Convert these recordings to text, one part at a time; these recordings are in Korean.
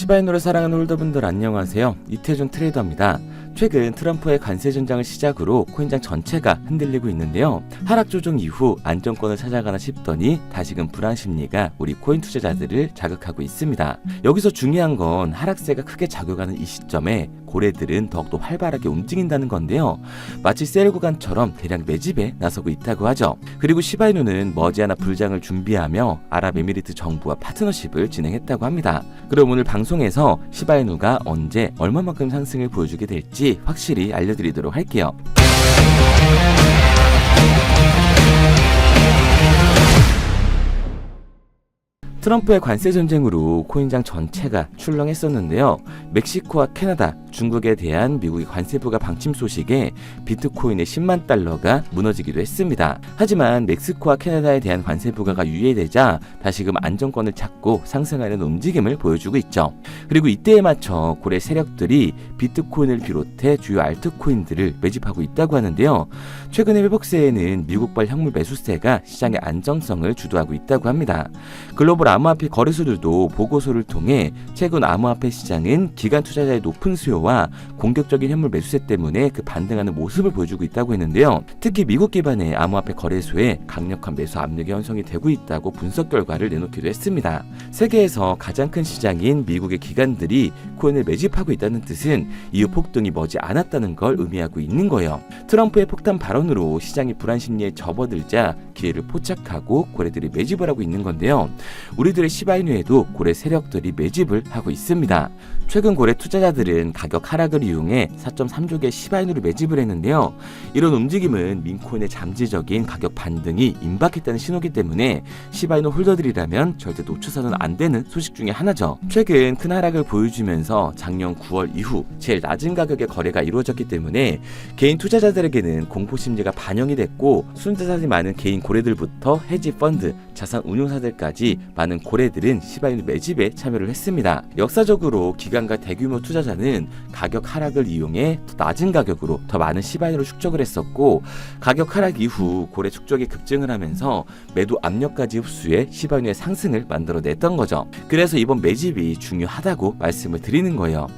시바이누를 사랑하는 홀더분들 안녕하세요. 이태준 트레이더입니다. 최근 트럼프의 관세 전장을 시작으로 코인장 전체가 흔들리고 있는데요. 하락 조정 이후 안정권을 찾아가나 싶더니 다시금 불안 심리가 우리 코인 투자자들을 자극하고 있습니다. 여기서 중요한 건 하락세가 크게 작용하는 이 시점에 고래들은 더욱더 활발하게 움직인다는 건데요. 마치 세일 구간처럼 대량 매집에 나서고 있다고 하죠. 그리고 시바이누는 머지않아 불장을 준비하며 아랍에미리트 정부와 파트너십을 진행했다고 합니다. 그럼 오늘 방송에서 시바이누가 언제 얼마만큼 상승을 보여주게 될지 확실히 알려드리도록 할게요. 트럼프의 관세 전쟁으로 코인장 전체가 출렁했었는데요. 멕시코와 캐나다, 중국에 대한 미국의 관세부가 방침 소식에 비트코인의 10만 달러가 무너지기도 했습니다. 하지만 멕시코와 캐나다에 대한 관세 부과가 유예되자 다시금 안정권을 찾고 상승하는 움직임을 보여주고 있죠. 그리고 이때에 맞춰 고래 세력들이 비트코인을 비롯해 주요 알트코인들을 매집하고 있다고 하는데요. 최근의 회복세에는 미국발 현물 매수세가 시장의 안정성을 주도하고 있다고 합니다. 글로벌 암호화폐 거래소들도 보고서를 통해 최근 암호화폐 시장은 기관 투자자의 높은 수요와 공격적인 현물 매수세 때문에 그 반등하는 모습을 보여주고 있다고 했는데요. 특히 미국 기반의 암호화폐 거래소에 강력한 매수 압력이 형성이 되고 있다고 분석 결과를 내놓기도 했습니다. 세계에서 가장 큰 시장인 미국의 기관들이 코인을 매집하고 있다는 뜻은 이후 폭등이 머지 않았다는 걸 의미하고 있는 거예요. 트럼프의 폭탄 발언으로 시장이 불안 심리에 접어들자 기회를 포착하고 고래들이 매집을 하고 있는 건데요. 우리들의 시바이누에도 고래 세력들이 매집을 하고 있습니다. 최근 고래 투자자들은 가격 하락을 이용해 4.3조 개의 시바이누를 매집을 했는데요. 이런 움직임은 민코인의 잠재적인 가격 반등이 임박했다는 신호기 때문에 시바이누 홀더들이라면 절대 놓쳐서는 안 되는 소식 중에 하나죠. 최근 큰 하락을 보여주면서 작년 9월 이후 제일 낮은 가격의 거래가 이루어졌기 때문에 개인 투자자들에게는 공포 심리가 반영이 됐고 순자산이 많은 개인 고래들부터 헤지 펀드, 자산 운용사들까지 많은 고래들은 시바이누 매집에 참여를 했습니다. 역사적으로 기관과 대규모 투자자는 가격 하락을 이용해 더 낮은 가격으로 더 많은 시바이누를 축적을 했었고 가격 하락 이후 고래 축적이 급증을 하면서 매도 압력까지 흡수해 시바이누의 상승을 만들어냈던 거죠. 그래서 이번 매집이 중요하다고 말씀을 드리는 거예요.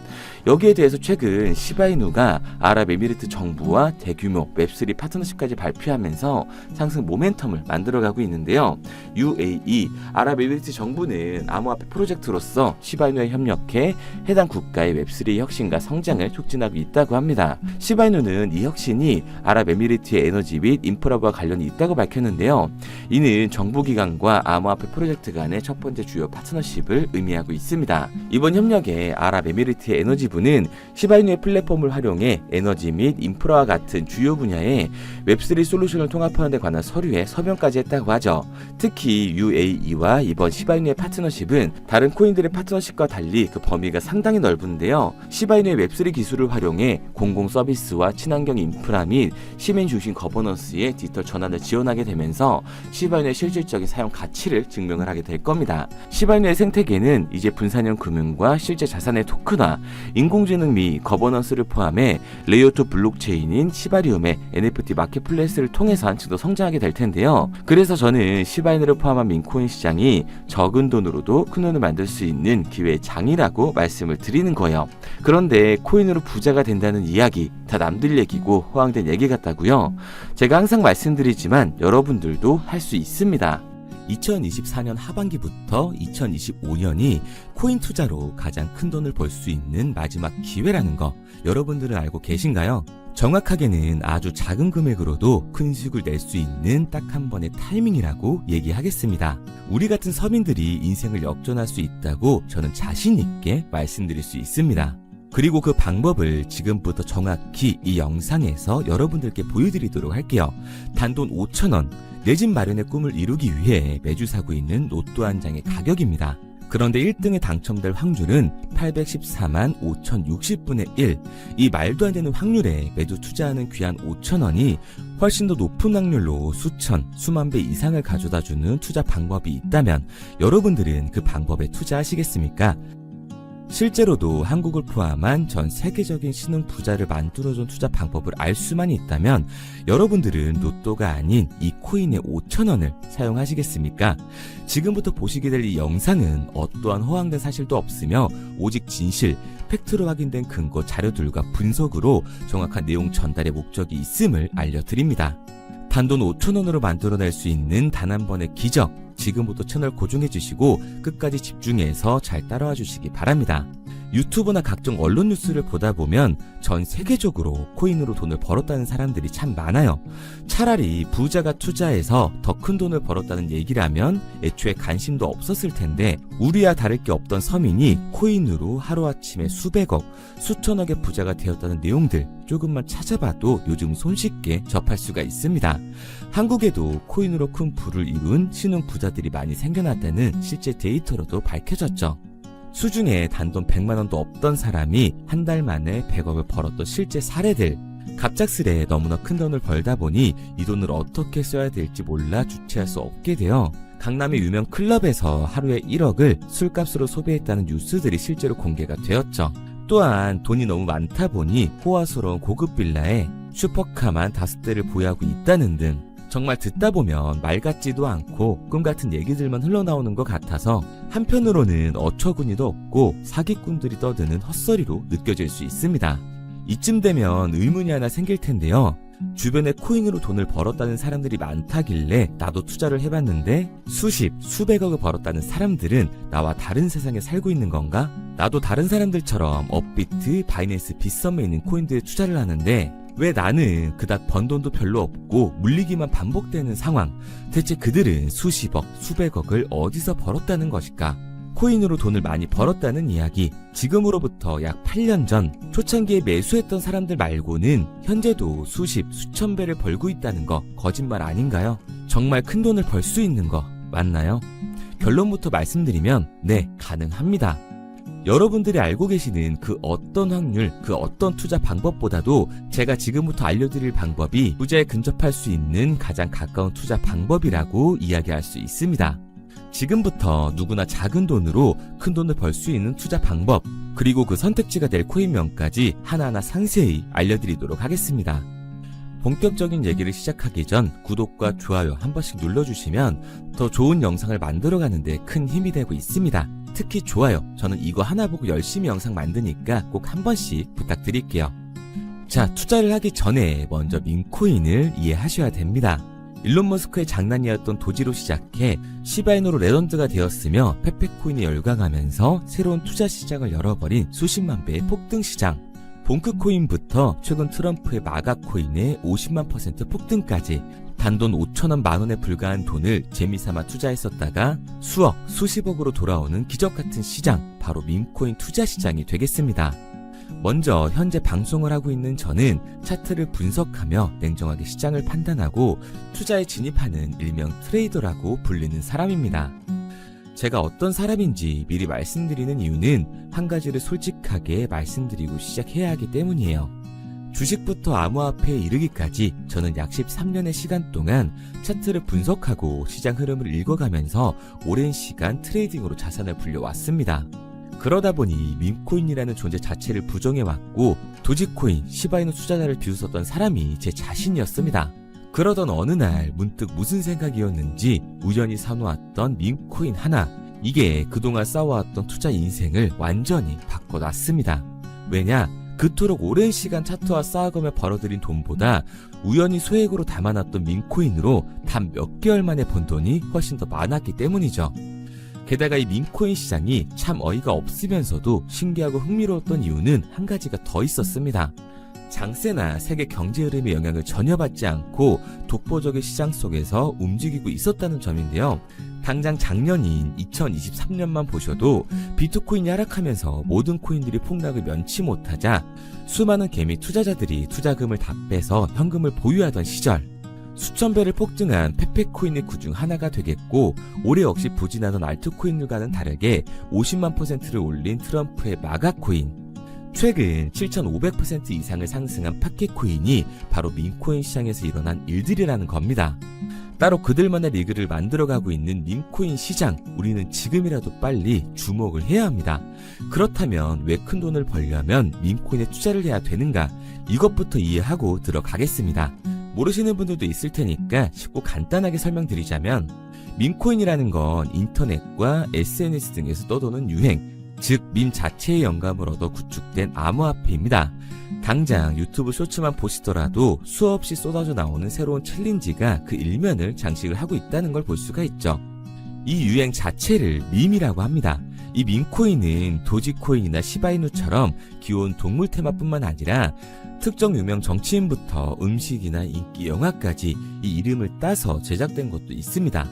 여기에 대해서 최근 시바이누가 아랍에미리트 정부와 대규모 웹3 파트너십까지 발표하면서 상승 모멘텀을 만들어가고 있는데요. UAE, 아랍에미리트 정부는 암호화폐 프로젝트로서 시바이누에 협력해 해당 국가의 웹3 혁신과 성장을 촉진하고 있다고 합니다. 시바이누는 이 혁신이 아랍에미리트의 에너지 및 인프라와 관련이 있다고 밝혔는데요. 이는 정부기관과 암호화폐 프로젝트 간의 첫 번째 주요 파트너십을 의미하고 있습니다. 이번 협력에 아랍에미리트의 에너지 부는 시바이누의 플랫폼을 활용해 에너지 및 인프라와 같은 주요 분야의 웹3 솔루션을 통합하는 데 관한 서류에 서명까지 했다고 하죠. 특히 UAE와 이번 시바이누의 파트너십은 다른 코인들의 파트너십과 달리 그 범위가 상당히 넓은데요. 시바이누의 웹3 기술을 활용해 공공 서비스와 친환경 인프라 및 시민 중심 거버넌스의 디지털 전환을 지원하게 되면서 시바이누의 실질적인 사용 가치를 증명을 하게 될 겁니다. 시바이누의 생태계는 이제 분산형 금융과 실제 자산의 토큰화, 인공지능 및 거버넌스를 포함해 레이어2 블록체인인 시바리움의 NFT 마켓플레이스를 통해서 한층 더 성장하게 될 텐데요. 그래서 저는 시바이누를 포함한 민코인 시장이 적은 돈으로도 큰 돈을 만들 수 있는 기회의 장이라고 말씀을 드리는 거예요. 그런데 코인으로 부자가 된다는 이야기 다 남들 얘기고 허황된 얘기 같다고요? 제가 항상 말씀드리지만 여러분들도 할 수 있습니다. 2024년 하반기부터 2025년이 코인 투자로 가장 큰 돈을 벌 수 있는 마지막 기회라는 거 여러분들은 알고 계신가요? 정확하게는 아주 작은 금액으로도 큰 수익을 낼 수 있는 딱 한 번의 타이밍이라고 얘기하겠습니다. 우리 같은 서민들이 인생을 역전할 수 있다고 저는 자신 있게 말씀드릴 수 있습니다. 그리고 그 방법을 지금부터 정확히 이 영상에서 여러분들께 보여드리도록 할게요. 단돈 5,000원, 내 집 마련의 꿈을 이루기 위해 매주 사고 있는 로또 한 장의 가격입니다. 그런데 1등에 당첨될 확률은 814만 5060분의 1. 이 말도 안 되는 확률에 매주 투자하는 귀한 5,000원이 훨씬 더 높은 확률로 수천, 수만 배 이상을 가져다주는 투자 방법이 있다면 여러분들은 그 방법에 투자하시겠습니까? 실제로도 한국을 포함한 전 세계적인 신흥 부자를 만들어준 투자 방법을 알 수만 있다면 여러분들은 로또가 아닌 이 코인의 5,000원을 사용하시겠습니까? 지금부터 보시게 될 이 영상은 어떠한 허황된 사실도 없으며 오직 진실, 팩트로 확인된 근거 자료들과 분석으로 정확한 내용 전달의 목적이 있음을 알려드립니다. 단돈 5,000원으로 만들어낼 수 있는 단 한 번의 기적, 지금부터 채널 고정해주시고 끝까지 집중해서 잘 따라와 주시기 바랍니다. 유튜브나 각종 언론 뉴스를 보다 보면 전 세계적으로 코인으로 돈을 벌었다는 사람들이 참 많아요. 차라리 부자가 투자해서 더 큰 돈을 벌었다는 얘기라면 애초에 관심도 없었을 텐데 우리와 다를 게 없던 서민이 코인으로 하루아침에 수백억, 수천억의 부자가 되었다는 내용들 조금만 찾아봐도 요즘 손쉽게 접할 수가 있습니다. 한국에도 코인으로 큰 부를 이룬 신흥 부자들이 많이 생겨났다는 실제 데이터로도 밝혀졌죠. 수중에 단돈 100만원도 없던 사람이 한 달 만에 100억을 벌었던 실제 사례들. 갑작스레 너무나 큰 돈을 벌다 보니 이 돈을 어떻게 써야 될지 몰라 주체할 수 없게 되어 강남의 유명 클럽에서 하루에 1억을 술값으로 소비했다는 뉴스들이 실제로 공개가 되었죠. 또한 돈이 너무 많다 보니 호화스러운 고급 빌라에 슈퍼카만 5대를 보유하고 있다는 등 정말 듣다 보면 말 같지도 않고 꿈 같은 얘기들만 흘러나오는 것 같아서 한편으로는 어처구니도 없고 사기꾼들이 떠드는 헛소리로 느껴질 수 있습니다. 이쯤 되면 의문이 하나 생길 텐데요. 주변에 코인으로 돈을 벌었다는 사람들이 많다길래 나도 투자를 해봤는데 수십, 수백억을 벌었다는 사람들은 나와 다른 세상에 살고 있는 건가? 나도 다른 사람들처럼 업비트, 바이낸스, 빗썸에 있는 코인들에 투자를 하는데 왜 나는 그닥 번 돈도 별로 없고 물리기만 반복되는 상황? 대체 그들은 수십억, 수백억을 어디서 벌었다는 것일까? 코인으로 돈을 많이 벌었다는 이야기, 지금으로부터 약 8년 전 초창기에 매수했던 사람들 말고는 현재도 수십, 수천 배를 벌고 있다는 거 거짓말 아닌가요? 정말 큰 돈을 벌 수 있는 거 맞나요? 결론부터 말씀드리면 네, 가능합니다. 여러분들이 알고 계시는 그 어떤 확률, 그 어떤 투자 방법보다도 제가 지금부터 알려드릴 방법이 부자에 근접할 수 있는 가장 가까운 투자 방법이라고 이야기할 수 있습니다. 지금부터 누구나 작은 돈으로 큰 돈을 벌 수 있는 투자 방법, 그리고 그 선택지가 될 코인명까지 하나하나 상세히 알려드리도록 하겠습니다. 본격적인 얘기를 시작하기 전 구독과 좋아요 한 번씩 눌러주시면 더 좋은 영상을 만들어가는 데 큰 힘이 되고 있습니다. 특히 좋아요, 저는 이거 하나 보고 열심히 영상 만드니까 꼭 한 번씩 부탁드릴게요. 자, 투자를 하기 전에 먼저 밈코인을 이해하셔야 됩니다. 일론 머스크의 장난이었던 도지로 시작해 시바이노로 레전드가 되었으며 페페코인에 열광하면서 새로운 투자 시장을 열어버린 수십만 배의 폭등 시장. 봉크코인부터 최근 트럼프의 마가코인의 50만 % 폭등까지 단돈 5천원 만원에 불과한 돈을 재미삼아 투자했었다가 수억, 수십억으로 돌아오는 기적같은 시장, 바로 밈코인 투자 시장이 되겠습니다. 먼저 현재 방송을 하고 있는 저는 차트를 분석하며 냉정하게 시장을 판단하고 투자에 진입하는 일명 트레이더라고 불리는 사람입니다. 제가 어떤 사람인지 미리 말씀드리는 이유는 한 가지를 솔직하게 말씀드리고 시작해야 하기 때문이에요. 주식부터 암호화폐에 이르기까지 저는 약 13년의 시간 동안 차트를 분석하고 시장 흐름을 읽어가면서 오랜 시간 트레이딩으로 자산을 불려왔습니다. 그러다 보니 밈코인이라는 존재 자체를 부정해왔고 도지코인, 시바이노 투자자를 비웃었던 사람이 제 자신이었습니다. 그러던 어느 날 문득 무슨 생각이었는지 우연히 사놓았던 밈코인 하나, 이게 그동안 쌓아왔던 투자 인생을 완전히 바꿔놨습니다. 왜냐? 그토록 오랜 시간 차트와 쌓아가며 벌어들인 돈보다 우연히 소액으로 담아놨던 밈코인으로 단 몇 개월 만에 번 돈이 훨씬 더 많았기 때문이죠. 게다가 이 밈코인 시장이 참 어이가 없으면서도 신기하고 흥미로웠던 이유는 한 가지가 더 있었습니다. 장세나 세계 경제 흐름의 영향을 전혀 받지 않고 독보적인 시장 속에서 움직이고 있었다는 점인데요. 당장 작년인 2023년만 보셔도 비트코인이 하락하면서 모든 코인들이 폭락을 면치 못하자 수많은 개미 투자자들이 투자금을 다 빼서 현금을 보유하던 시절, 수천 배를 폭등한 페페코인의 그중 하나가 되겠고, 올해 역시 부진하던 알트코인들과는 다르게 50만 %를 올린 트럼프의 마가코인. 최근 7,500% 이상을 상승한 파케코인이 바로 밈코인 시장에서 일어난 일들이라는 겁니다. 따로 그들만의 리그를 만들어가고 있는 밈코인 시장, 우리는 지금이라도 빨리 주목을 해야 합니다. 그렇다면 왜 큰 돈을 벌려면 밈코인에 투자를 해야 되는가? 이것부터 이해하고 들어가겠습니다. 모르시는 분들도 있을 테니까 쉽고 간단하게 설명드리자면, 밈코인이라는 건 인터넷과 SNS 등에서 떠도는 유행, 즉 밈 자체의 영감을 얻어 구축된 암호화폐입니다. 당장 유튜브 쇼츠만 보시더라도 수없이 쏟아져 나오는 새로운 챌린지가 그 일면을 장식을 하고 있다는 걸 볼 수가 있죠. 이 유행 자체를 밈이라고 합니다. 이 밈코인은 도지코인이나 시바이누처럼 귀여운 동물 테마뿐만 아니라 특정 유명 정치인부터 음식이나 인기 영화까지 이 이름을 따서 제작된 것도 있습니다.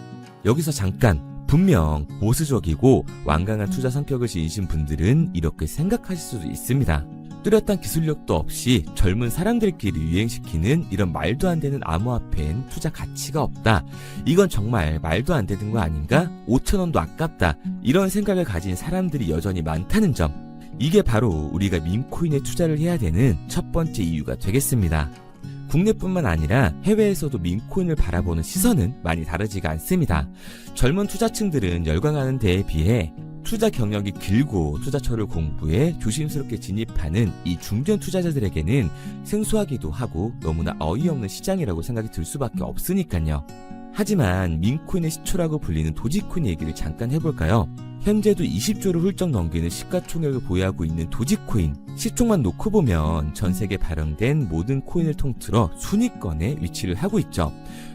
여기서 잠깐, 분명 보수적이고 완강한 투자 성격을 지니신 분들은 이렇게 생각하실 수도 있습니다. 뚜렷한 기술력도 없이 젊은 사람들끼리 유행시키는 이런 말도 안 되는 암호화폐엔 투자 가치가 없다. 이건 정말 말도 안 되는 거 아닌가? 5,000원도 아깝다. 이런 생각을 가진 사람들이 여전히 많다는 점. 이게 바로 우리가 밈코인에 투자를 해야 되는 첫 번째 이유가 되겠습니다. 국내뿐만 아니라 해외에서도 밈코인을 바라보는 시선은 많이 다르지가 않습니다. 젊은 투자층들은 열광하는 데에 비해 투자 경력이 길고 투자처를 공부해 조심스럽게 진입하는 이 중견 투자자들에게는 생소하기도 하고 너무나 어이없는 시장이라고 생각이 들 수밖에 없으니까요. 하지만 밈코인의 시초라고 불리는 도지코인 얘기를 잠깐 해볼까요? 현재도 20조를 훌쩍 넘기는 시가총액을 보유하고 있는 도지코인, 시총만 놓고 보면 전 세계에 발행된 모든 코인을 통틀어 순위권에 위치를 하고 있죠.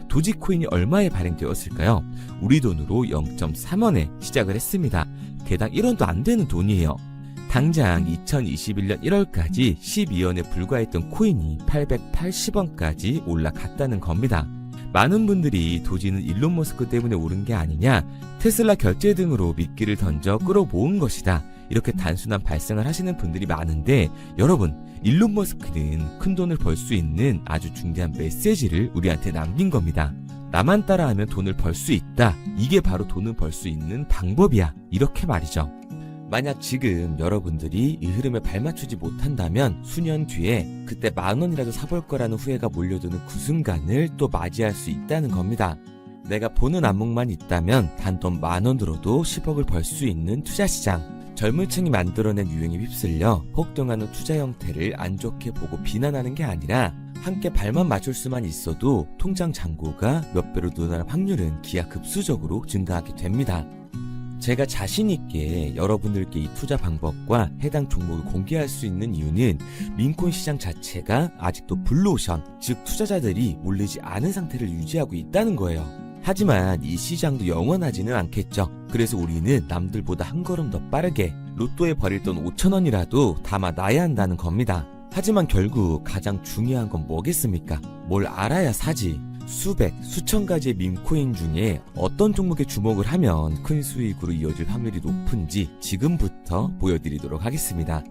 도지코인이 얼마에 발행되었을까요? 우리 돈으로 0.3원에 시작을 했습니다. 개당 1원도 안 되는 돈이에요. 당장 2021년 1월까지 12원에 불과했던 코인이 880원까지 올라갔다는 겁니다. 많은 분들이 도지는 일론 머스크 때문에 오른 게 아니냐, 테슬라 결제 등으로 미끼를 던져 끌어모은 것이다, 이렇게 단순한 발상을 하시는 분들이 많은데, 여러분, 일론 머스크는 큰 돈을 벌 수 있는 아주 중대한 메시지를 우리한테 남긴 겁니다. 나만 따라하면 돈을 벌 수 있다. 이게 바로 돈을 벌 수 있는 방법이야. 이렇게 말이죠. 만약 지금 여러분들이 이 흐름에 발맞추지 못한다면 수년 뒤에 그때 10,000원이라도 사볼 거라는 후회가 몰려드는 그 순간을 또 맞이할 수 있다는 겁니다. 내가 보는 안목만 있다면 단돈 10,000원 들어도 10억을 벌 수 있는 투자시장. 젊은 층이 만들어낸 유행에 휩쓸려 폭등하는 투자 형태를 안 좋게 보고 비난하는 게 아니라 함께 발만 맞출 수만 있어도 통장 잔고가 몇 배로 늘어날 확률은 기하급수적으로 증가하게 됩니다. 제가 자신있게 여러분들께 이 투자 방법과 해당 종목을 공개할 수 있는 이유는 밈코인 시장 자체가 아직도 블루오션, 즉 투자자들이 몰리지 않은 상태를 유지하고 있다는 거예요. 하지만 이 시장도 영원하지는 않겠죠. 그래서 우리는 남들보다 한 걸음 더 빠르게 로또에 버릴 돈 5,000원이라도 담아놔야 한다는 겁니다. 하지만 결국 가장 중요한 건 뭐겠습니까? 뭘 알아야 사지. 수백, 수천 가지의 밈코인 중에 어떤 종목에 주목을 하면 큰 수익으로 이어질 확률이 높은지 지금부터 보여드리도록 하겠습니다.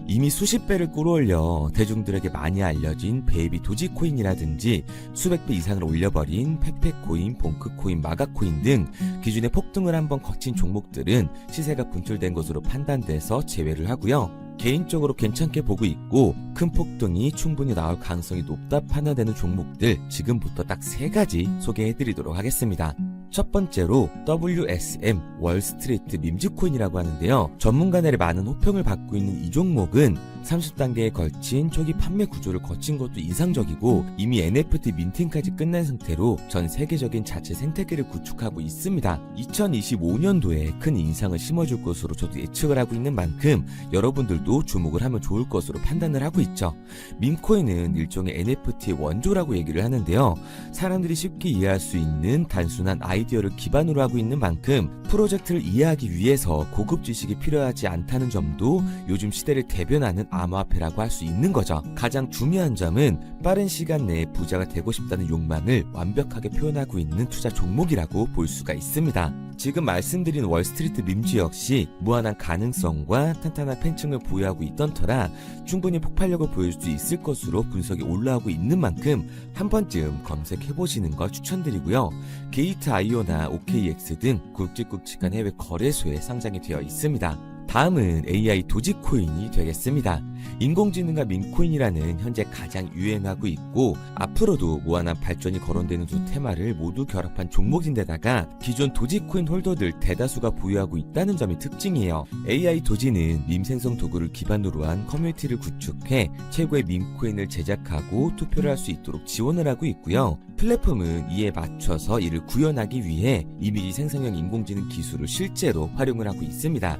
이미 수십 배를 끌어올려 대중들에게 많이 알려진 베이비 도지코인이라든지 수백 배 이상을 올려버린 페페코인, 봉크코인, 마가코인 등 기존에 폭등을 한번 거친 종목들은 시세가 분출된 것으로 판단돼서 제외를 하고요. 개인적으로 괜찮게 보고 있고 큰 폭등이 충분히 나올 가능성이 높다 판단되는 종목들 지금부터 딱 3가지 소개해드리도록 하겠습니다. 첫 번째로 WSM 월스트리트 밈즈코인이라고 하는데요. 전문가들의 많은 호평을 받고 있는 이 종목은 30단계에 걸친 초기 판매 구조를 거친 것도 인상적이고 이미 NFT 민팅까지 끝난 상태로 전 세계적인 자체 생태계를 구축하고 있습니다. 2025년도에 큰 인상을 심어줄 것으로 저도 예측을 하고 있는 만큼 여러분들도 주목을 하면 좋을 것으로 판단을 하고 있죠. 밈코인은 일종의 NFT의 원조라고 얘기를 하는데요. 사람들이 쉽게 이해할 수 있는 단순한 아이디어를 기반으로 하고 있는 만큼 프로젝트를 이해하기 위해서 고급 지식이 필요하지 않다는 점도 요즘 시대를 대변하는 암호화폐라고 할 수 있는 거죠. 가장 중요한 점은 빠른 시간 내에 부자가 되고 싶다는 욕망을 완벽하게 표현하고 있는 투자 종목이라고 볼 수가 있습니다. 지금 말씀드린 월스트리트 밈즈 역시 무한한 가능성과 탄탄한 팬층을 보유하고 있던 터라 충분히 폭발력을 보일 수 있을 것으로 분석이 올라오고 있는 만큼 한 번쯤 검색해보시는 걸 추천드리고요. 게이트.io나 OKX 등 굵직굵직한 해외 거래소에 상장이 되어 있습니다. 다음은 AI 도지코인이 되겠습니다. 인공지능과 민코인이라는 현재 가장 유행하고 있고 앞으로도 무한한 발전이 거론되는 두 테마를 모두 결합한 종목인데다가 기존 도지코인 홀더들 대다수가 보유하고 있다는 점이 특징이에요. AI 도지는 밈 생성 도구를 기반으로 한 커뮤니티를 구축해 최고의 밈코인을 제작하고 투표를 할 수 있도록 지원을 하고 있고요. 플랫폼은 이에 맞춰서 이를 구현하기 위해 이미지 생성형 인공지능 기술을 실제로 활용을 하고 있습니다.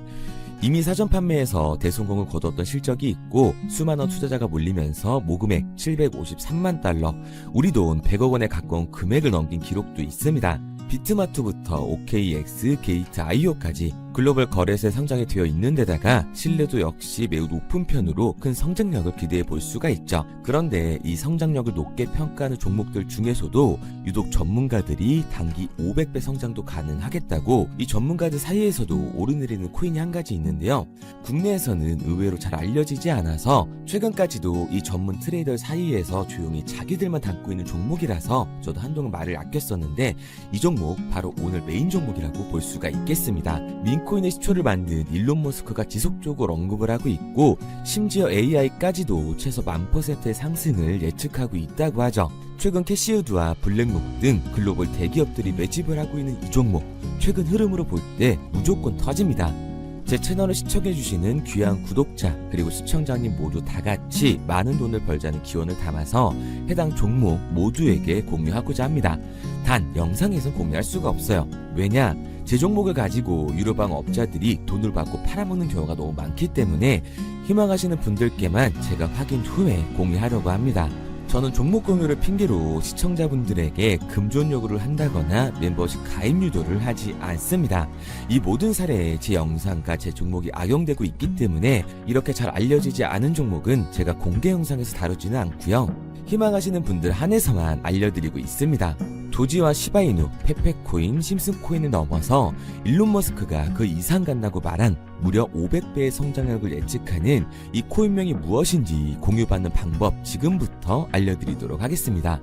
이미 사전 판매에서 대성공을 거뒀던 실적이 있고 수많은 투자자가 몰리면서 모금액 753만 달러, 우리 돈 100억 원에 가까운 금액을 넘긴 기록도 있습니다. 비트마트부터 OKX, 게이트 IO까지 글로벌 거래소에 상장이 되어 있는 데다가 신뢰도 역시 매우 높은 편으로 큰 성장력을 기대해 볼 수가 있죠. 그런데 이 성장력을 높게 평가하는 종목들 중에서도 유독 전문가들이 단기 500배 성장도 가능하겠다고 이 전문가들 사이에서도 오르내리는 코인이 한 가지 있는데요. 국내에서는 의외로 잘 알려지지 않아서 최근까지도 이 전문 트레이더 사이에서 조용히 자기들만 담고 있는 종목이라서 저도 한동안 말을 아꼈었는데 이 종목 바로 오늘 메인 종목이라고 볼 수가 있겠습니다. 민코인의 시초를 만든 일론 머스크가 지속적으로 언급을 하고 있고 심지어 AI까지도 최소 1000%의 상승을 예측하고 있다고 하죠. 최근 캐시우드와 블랙록 등 글로벌 대기업들이 매집을 하고 있는 이 종목, 최근 흐름으로 볼 때 무조건 터집니다. 제 채널을 시청해주시는 귀한 구독자 그리고 시청자님 모두 다같이 많은 돈을 벌자는 기원을 담아서 해당 종목 모두에게 공유하고자 합니다. 단 영상에선 공유할 수가 없어요. 왜냐? 제 종목을 가지고 유료방 업자들이 돈을 받고 팔아먹는 경우가 너무 많기 때문에 희망하시는 분들께만 제가 확인 후에 공유하려고 합니다. 저는 종목 공유를 핑계로 시청자분들에게 금전 요구를 한다거나 멤버십 가입 유도를 하지 않습니다. 이 모든 사례에 제 영상과 제 종목이 악용되고 있기 때문에 이렇게 잘 알려지지 않은 종목은 제가 공개 영상에서 다루지는 않고요. 희망하시는 분들 한해서만 알려드리고 있습니다. 도지와 시바이누, 페페코인, 심슨코인을 넘어서 일론 머스크가 그 이상 간다고 말한 무려 500배의 성장력을 예측하는 이 코인명이 무엇인지 공유받는 방법 지금부터 알려드리도록 하겠습니다.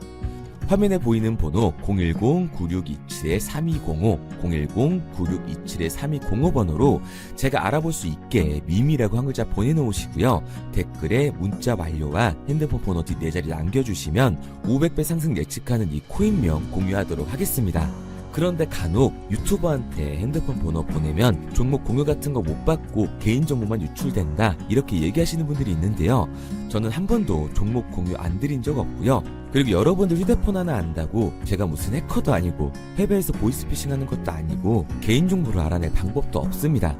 화면에 보이는 번호 010-9627-3205, 010-9627-3205 번호로 제가 알아볼 수 있게 밈이라고 한 글자 보내놓으시고요. 댓글에 문자 완료와 핸드폰 번호 뒷 4자리 남겨주시면 500배 상승 예측하는 이 코인명 공유하도록 하겠습니다. 그런데 간혹 유튜버한테 핸드폰 번호 보내면 종목 공유 같은 거 못 받고 개인정보만 유출된다 이렇게 얘기하시는 분들이 있는데요. 저는 한 번도 종목 공유 안 드린 적 없고요. 그리고 여러분들 휴대폰 하나 안다고 제가 무슨 해커도 아니고 해외에서 보이스피싱 하는 것도 아니고 개인정보를 알아낼 방법도 없습니다.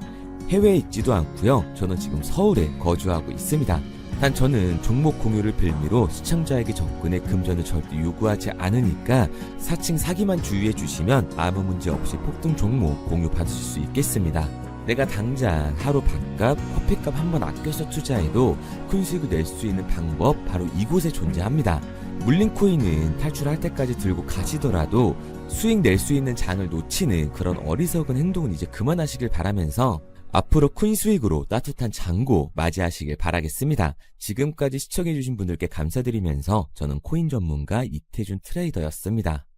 해외에 있지도 않고요. 저는 지금 서울에 거주하고 있습니다. 단 저는 종목 공유를 빌미로 시청자에게 접근의 금전을 절대 요구하지 않으니까 사칭 사기만 주의해 주시면 아무 문제 없이 폭등 종목 공유 받으실 수 있겠습니다. 내가 당장 하루 밥값, 커피값 한번 아껴서 투자해도 큰 수익을 낼 수 있는 방법 바로 이곳에 존재합니다. 물린 코인은 탈출할 때까지 들고 가시더라도 수익 낼 수 있는 장을 놓치는 그런 어리석은 행동은 이제 그만하시길 바라면서 앞으로 큰 수익으로 따뜻한 장고 맞이하시길 바라겠습니다. 지금까지 시청해주신 분들께 감사드리면서 저는 코인 전문가 이태준 트레이더였습니다.